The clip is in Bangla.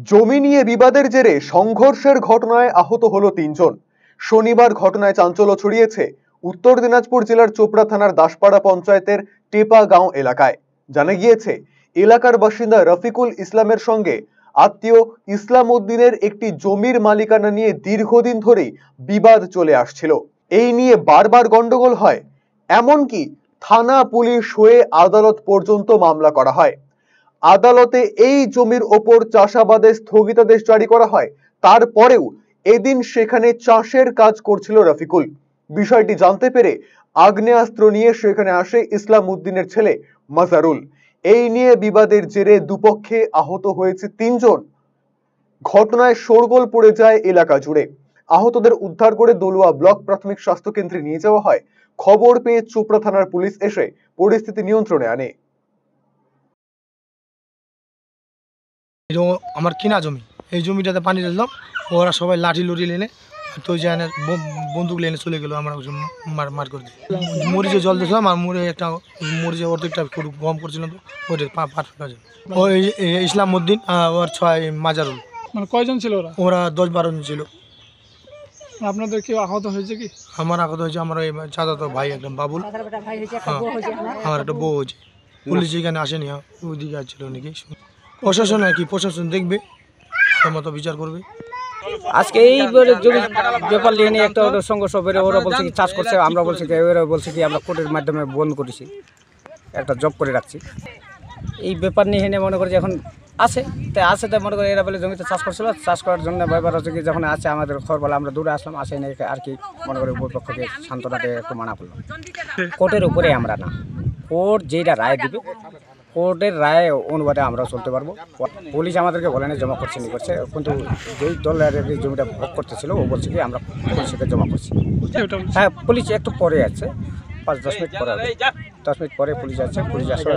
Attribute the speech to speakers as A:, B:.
A: জমি নিয়ে বিবাদের জেরে সংঘর্ষের ঘটনায় আহত হলো ৩ জন। শনিবার ঘটনায় চাঞ্চল্য ছড়িয়েছে উত্তর দিনাজপুর জেলার চোপড়া থানার দাসপাড়া পঞ্চায়েতের টেপাগাঁও এলাকায়। জানা গিয়েছে, এলাকার বাসিন্দা রফিকুল ইসলামের সঙ্গে আত্মীয় ইসলাম উদ্দিনের একটি জমির মালিকানা নিয়ে দীর্ঘদিন ধরেই বিবাদ চলে আসছিল। এই নিয়ে বারবার গন্ডগোল হয়, এমনকি থানা পুলিশ হয়ে আদালত পর্যন্ত মামলা করা হয়। আদালতে এই জমির ওপর চাষাবাদের স্থগিতাদেশ জারি করা হয়। তারপরেও এদিন সেখানে চাষের কাজ করছিল রফিকুল। বিষয়টি জানতে পেরে আগ্নেয়াস্ত্র নিয়ে সেখানে আসে ইসলাম উদ্দিনের ছেলে মাজারুল। এই নিয়ে বিবাদের জেরে দুপক্ষে আহত হয়েছে ৩ জন। ঘটনায় শোরগোল পড়ে যায় এলাকা জুড়ে। আহতদের উদ্ধার করে দলুয়া ব্লক প্রাথমিক স্বাস্থ্য কেন্দ্রে নিয়ে যাওয়া হয়। খবর পেয়ে চোপড়া থানার পুলিশ এসে পরিস্থিতি নিয়ন্ত্রণে আনে।
B: আমার কিনা জমি, এই জমিটাতে পানি ঢাললাম, ওরা সবাই লাঠি লুটি এনে তো জানে বন্দুক এনে চলে গেলো। আমরা মার করে দিই, মরিচে জল দিয়েছিলাম আর মরিচে অর্ধেকটা গম করছিলাম, তো ওইটা ও ইসলাম উদ্দিন ওর ৬ মাজারুল।
C: মানে কয়জন ছিল ওরা?
B: ওরা ১০-১২ জন ছিল।
C: আপনাদের কেউ আহত হয়েছে কি?
B: আমার আহত হয়েছে আমার এই চাচাতো ভাই একদম বাবুল, আমার একটা বউ হয়েছে। পুলিশ এখানে আসেনি, ওইদিকে আসছিল নাকি। প্রশাসন আর কি, প্রশাসন দেখবে, মতো বিচার করবে।
D: আজকে এই জমি ব্যাপার নিয়ে একটা সংঘর্ষ বেড়ে ওরা বলছে কি চাষ করছে, আমরা বলছি কি ওরা বলছে কি আমরা কোর্টের মাধ্যমে বন্ধ করেছি, একটা জব করে রাখছি। এই ব্যাপার নিয়ে এনে মনে করি যে এখন তাই মনে করি এরা বলে জমিতে চাষ করছিল, চাষ করার জন্য ব্যাপার হচ্ছে কি যখন আছে আমাদের খবর বলে আমরা দূরে আসলাম, আসে না আর কি মনে করি উভয় পক্ষকে সান্ত্বনাতে একটু মানা করলাম। কোর্টের উপরে আমরা না, কোর্ট যেটা রায় দিবে কোর্টের রায় অনুবাদে আমরা চলতে পারবো। পুলিশ আমাদেরকে বলেনি জমা করছে নি করছে, কিন্তু যেই দলের জমিটা ভোগ করতেছিল ও বলছে কি আমরা পুলিশকে জমা করছি। হ্যাঁ, পুলিশ একটু পরে আছে, ৫-১০ মিনিট পরে, ১০ মিনিট পরে পুলিশ আছে, পুলিশ আসলে